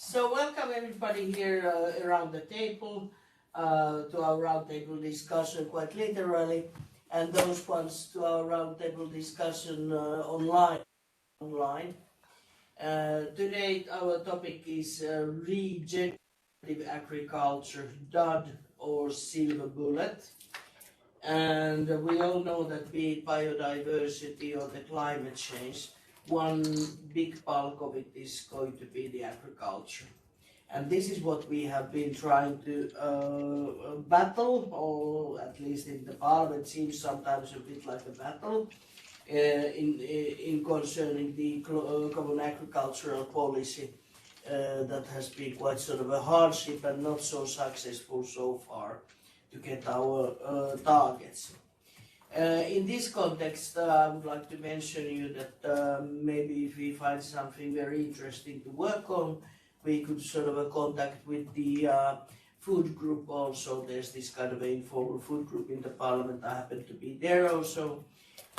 So welcome everybody here around the table to our roundtable discussion, quite literally, and those ones to our roundtable discussion online. Today our topic is regenerative agriculture, DUD or silver bullet. And we all know that be it biodiversity or the climate change, one big bulk of it is going to be the agriculture. And this is what we have been trying to battle, or at least in the parliament seems sometimes a bit like a battle, in concerning the common agricultural policy that has been quite sort of a hardship and not so successful so far to get our targets. In this context, I would like to mention you that maybe if we find something very interesting to work on, we could sort of a contact with the food group also. There's this kind of informal food group in the parliament. I happen to be there also,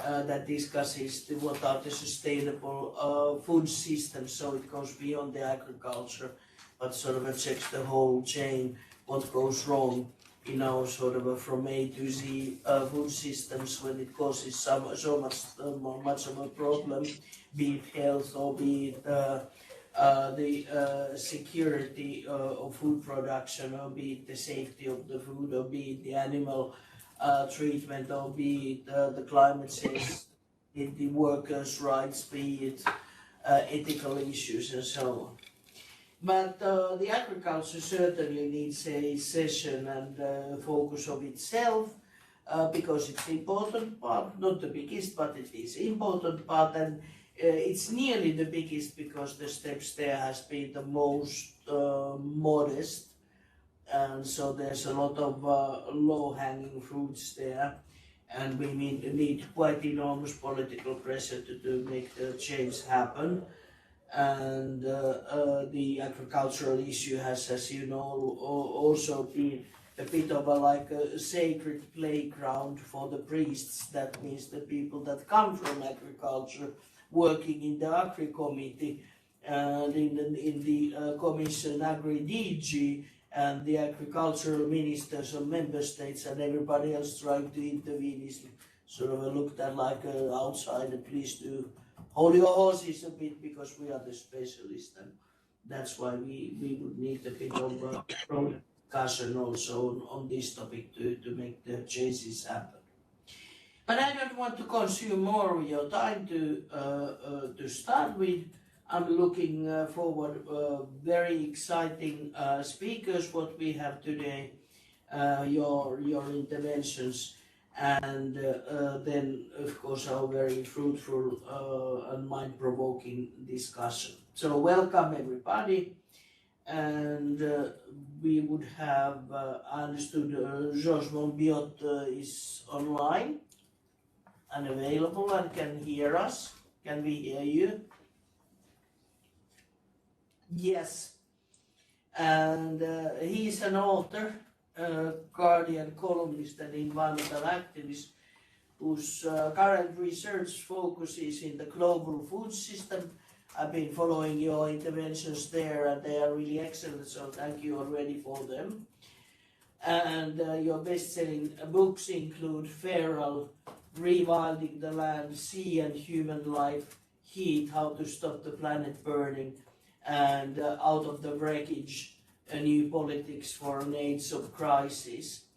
that discusses what are the sustainable food systems, so it goes beyond the agriculture, but sort of checks the whole chain, what goes wrong in our sort of from A to Z food systems when it causes so much of a problem, be it health or be it the security of food production, or be it the safety of the food, or be it the animal treatment, or be it the climate change, the workers' rights, be it ethical issues and so on. But the agriculture certainly needs a session and focus of itself because it's important part, not the biggest, but it is important part, and it's nearly the biggest because the steps there has been the most modest, and so there's a lot of low-hanging fruits there, and we need quite enormous political pressure to make the change happen. And the agricultural issue has, as you know, also been a bit of a sacred playground for the priests. That means the people that come from agriculture, working in the Agri Committee and in the Commission Agri DG, and the agricultural ministers of member states and everybody else trying to intervene is sort of looked at like an outsider. Please do hold your horses a bit because we are the specialists, and that's why we would need a bit of discussion also on this topic to make the changes happen. But I don't want to consume more of your time to start with. I'm looking forward very exciting speakers what we have today, your interventions, and then of course our very fruitful and mind-provoking discussion. So welcome everybody, and we would have, I understood Georges Monbiot is online and available and can hear us. Can we hear you? Yes. And he's an author, Guardian columnist and environmental activist whose current research focuses in the global food system. I've been following your interventions there and they are really excellent, so thank you already for them. And your best-selling books include Feral, Rewilding the Land, Sea and Human Life, Heat, How to Stop the Planet Burning, and Out of the Wreckage, a New Politics for an Age of Crisis.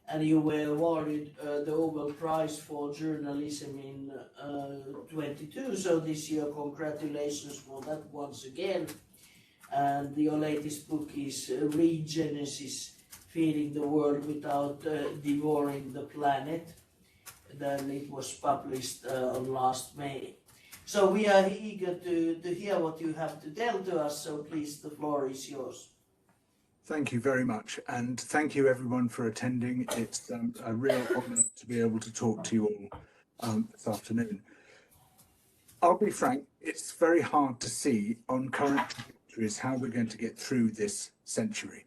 And you were awarded the Nobel Prize for Journalism in 22, so this year congratulations for that once again. And your latest book is Regenerative, Feeding the World Without Devouring the Planet. Then it was published on last May. So we are eager to hear what you have to tell to us, so please, the floor is yours. Thank you very much, and thank you everyone for attending. It's a real honour to be able to talk to you all this afternoon. I'll be frank, it's very hard to see on current trajectories how we're going to get through this century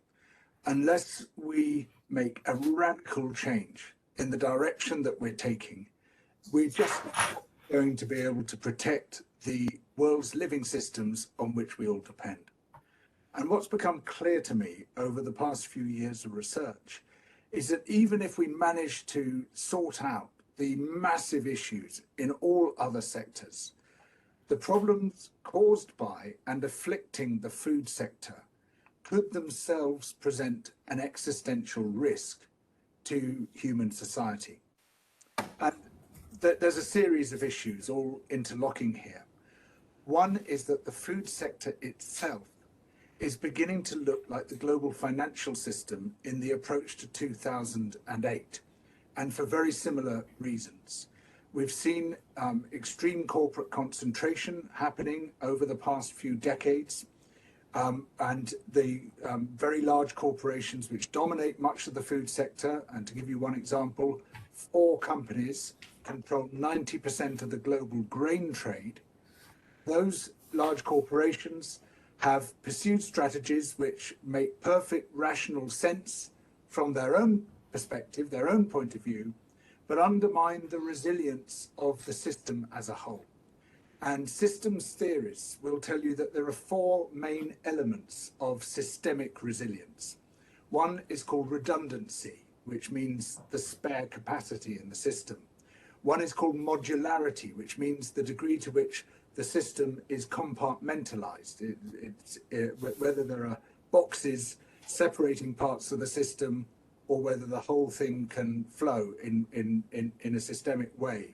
unless we make a radical change in the direction that we're taking. We're just going to be able to protect the world's living systems on which we all depend. And what's become clear to me over the past few years of research is that even if we manage to sort out the massive issues in all other sectors, the problems caused by and afflicting the food sector could themselves present an existential risk to human society. And there's a series of issues all interlocking here. One is that the food sector itself is beginning to look like the global financial system in the approach to 2008, and for very similar reasons. We've seen extreme corporate concentration happening over the past few decades, and the very large corporations which dominate much of the food sector. And to give you one example, 4 companies control 90% of the global grain trade. Those large corporations have pursued strategies which make perfect rational sense from their own perspective, their own point of view, but undermine the resilience of the system as a whole. And systems theorists will tell you that there are 4 main elements of systemic resilience. One is called redundancy, which means the spare capacity in the system. One is called modularity, which means the degree to which the system is compartmentalized. Whether there are boxes separating parts of the system or whether the whole thing can flow in a systemic way.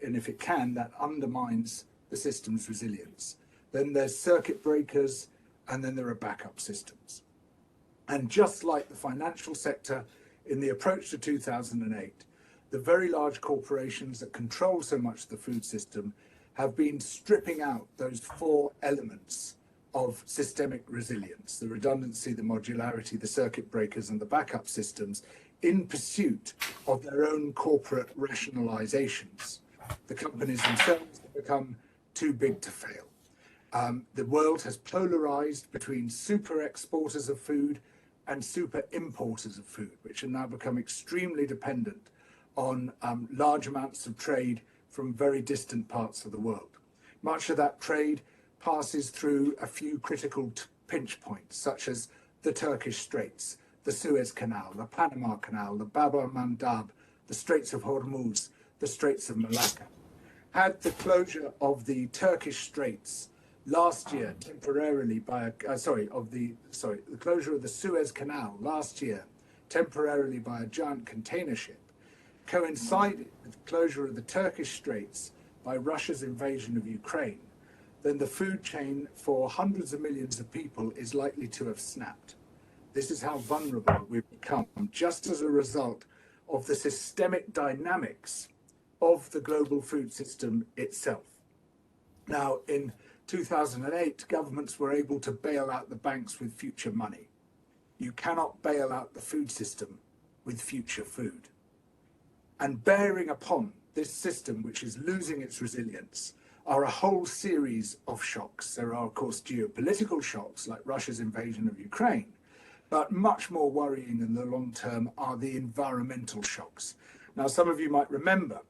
And if it can, that undermines the system's resilience. Then there's circuit breakers, and then there are backup systems. And just like the financial sector in the approach to 2008, the very large corporations that control so much of the food system have been stripping out those 4 elements of systemic resilience: the redundancy, the modularity, the circuit breakers, and the backup systems, in pursuit of their own corporate rationalizations. The companies themselves have become too big to fail. The world has polarized between super exporters of food and super importers of food, which have now become extremely dependent on large amounts of trade from very distant parts of the world. Much of that trade passes through a few critical pinch points, such as the Turkish Straits, the Suez Canal, the Panama Canal, the Bab el-Mandab, the Straits of Hormuz, the Straits of Malacca. Had the closure of the Turkish Straits last year temporarily by the closure of the Suez Canal last year temporarily by a giant container ship coincided with the closure of the Turkish Straits by Russia's invasion of Ukraine, then the food chain for hundreds of millions of people is likely to have snapped. This is how vulnerable we've become just as a result of the systemic dynamics of the global food system itself. Now, in 2008, governments were able to bail out the banks with future money. You cannot bail out the food system with future food. And bearing upon this system, which is losing its resilience, are a whole series of shocks. There are, of course, geopolitical shocks like Russia's invasion of Ukraine, but much more worrying in the long term are the environmental shocks. Now, some of you might remember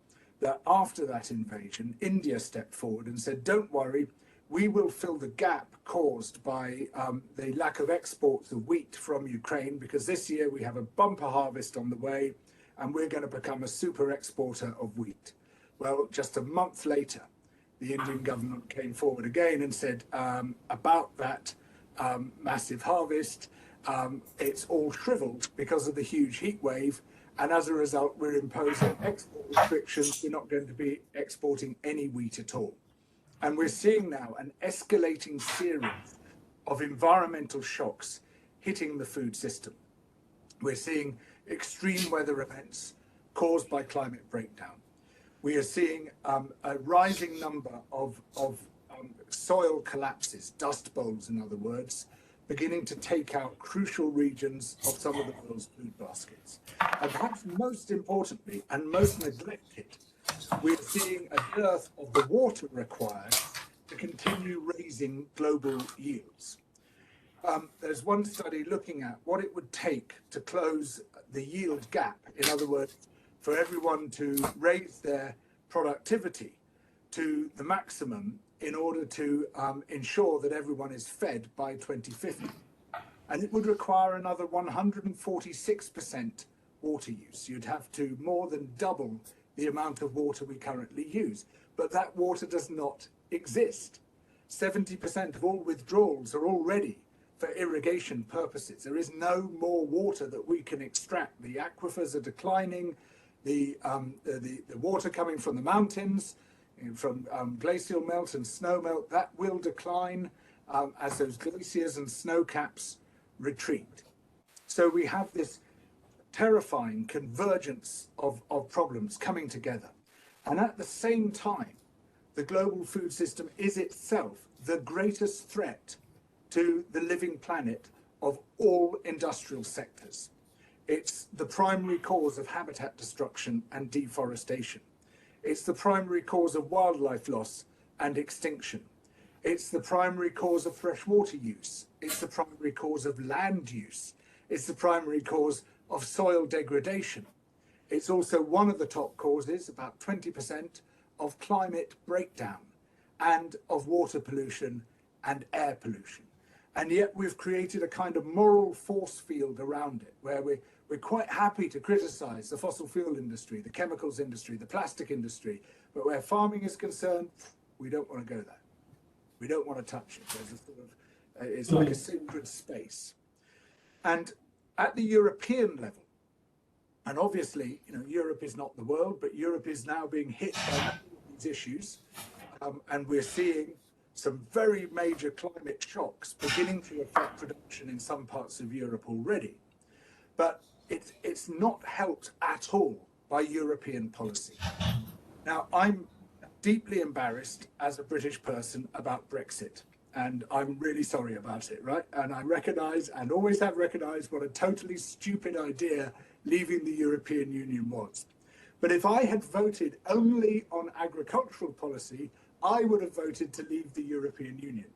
that after that invasion, India stepped forward and said, don't worry, we will fill the gap caused by the lack of exports of wheat from Ukraine, because this year we have a bumper harvest on the way and we're going to become a super exporter of wheat. Well, just a month later, the Indian government came forward again and said about that massive harvest, it's all shriveled because of the huge heat wave, and as a result we're imposing export restrictions. We're not going to be exporting any wheat at all. And we're seeing now an escalating series of environmental shocks hitting the food system. We're seeing extreme weather events caused by climate breakdown. We are seeing a rising number of soil collapses, dust bowls in other words, beginning to take out crucial regions of some of the world's food baskets. And perhaps most importantly and most neglected, we're seeing a dearth of the water required to continue raising global yields. There's one study looking at what it would take to close the yield gap. In other words, for everyone to raise their productivity to the maximum in order to ensure that everyone is fed by 2050. And it would require another 146% water use. You'd have to more than double the amount of water we currently use. But that water does not exist. 70% of all withdrawals are already for irrigation purposes. There is no more water that we can extract. The aquifers are declining. The water coming from the mountains, from glacial melt and snow melt, that will decline as those glaciers and snow caps retreat. So we have this terrifying convergence of problems coming together. And at the same time, the global food system is itself the greatest threat to the living planet of all industrial sectors. It's the primary cause of habitat destruction and deforestation. It's the primary cause of wildlife loss and extinction. It's the primary cause of freshwater use. It's the primary cause of land use. It's the primary cause of soil degradation. It's also one of the top causes, about 20%, of climate breakdown and of water pollution and air pollution. And yet we've created a kind of moral force field around it, where we're quite happy to criticize the fossil fuel industry, the chemicals industry, the plastic industry, but where farming is concerned, we don't want to go there. We don't want to touch it. There's a sort of, it's like a sacred space. And at the European level, and obviously, you know, Europe is not the world, but Europe is now being hit by these issues, and we're seeing some very major climate shocks beginning to affect production in some parts of Europe already. But it's not helped at all by European policy. Now, I'm deeply embarrassed as a British person about Brexit, and I'm really sorry about it, right? And I recognise, and always have recognised, what a totally stupid idea leaving the European Union was. But if I had voted only on agricultural policy, I would have voted to leave the European Union.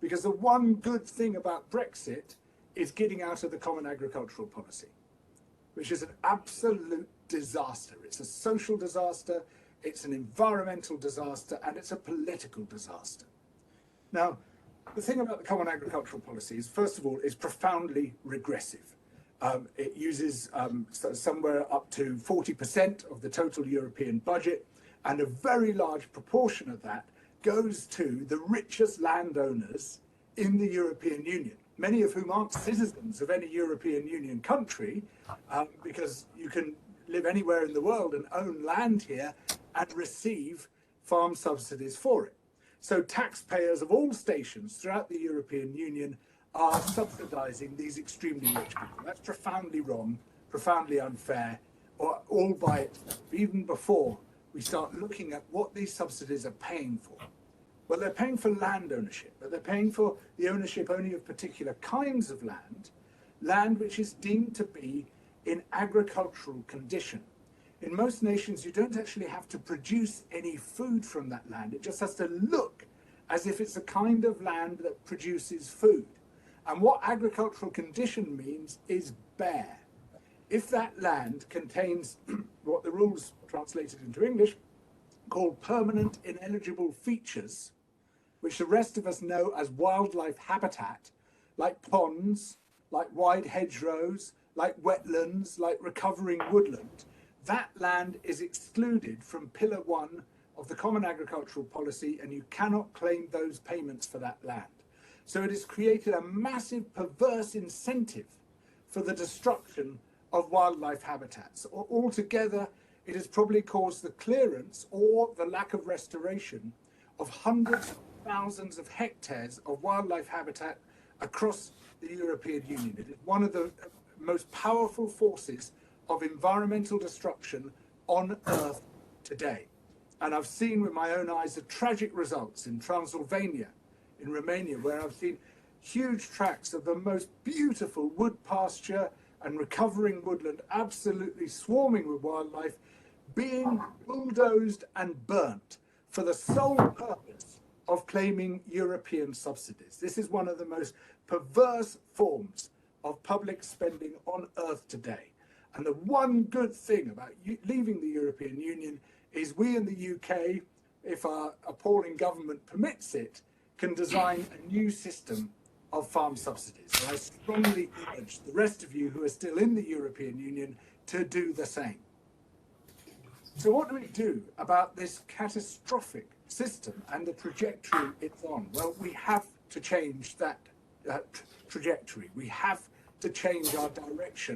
Because the one good thing about Brexit is getting out of the common agricultural policy, which is an absolute disaster. It's a social disaster, it's an environmental disaster, and it's a political disaster. Now, the thing about the common agricultural policy is, first of all, it's profoundly regressive. It uses somewhere up to 40% of the total European budget, and a very large proportion of that goes to the richest landowners in the European Union, many of whom aren't citizens of any European Union country, because you can live anywhere in the world and own land here and receive farm subsidies for it. So taxpayers of all stations throughout the European Union are subsidizing these extremely rich people. That's profoundly wrong, profoundly unfair, or all by itself, even before we start looking at what these subsidies are paying for. Well, they're paying for land ownership, but they're paying for the ownership only of particular kinds of land, land which is deemed to be in agricultural condition. In most nations, you don't actually have to produce any food from that land. It just has to look as if it's a kind of land that produces food. And what agricultural condition means is bare. If that land contains what the rules translated into English call permanent ineligible features, which the rest of us know as wildlife habitat, like ponds, like wide hedgerows, like wetlands, like recovering woodland, that land is excluded from Pillar 1 of the Common Agricultural Policy, and you cannot claim those payments for that land. So it has created a massive perverse incentive for the destruction of wildlife habitats. Altogether, it has probably caused the clearance or the lack of restoration of hundreds of thousands of hectares of wildlife habitat across the European Union. It is one of the most powerful forces of environmental destruction on Earth today. And I've seen with my own eyes the tragic results in Transylvania, in Romania, where I've seen huge tracts of the most beautiful wood pasture and recovering woodland absolutely swarming with wildlife being bulldozed and burnt for the sole purpose of claiming European subsidies. This is one of the most perverse forms of public spending on Earth today. And the one good thing about leaving the European Union is we in the UK, if our appalling government permits it, can design a new system of farm subsidies. And I strongly urge the rest of you who are still in the European Union to do the same. So what do we do about this catastrophic system and the trajectory it's on? Well, we have to change that trajectory. We have to change our direction.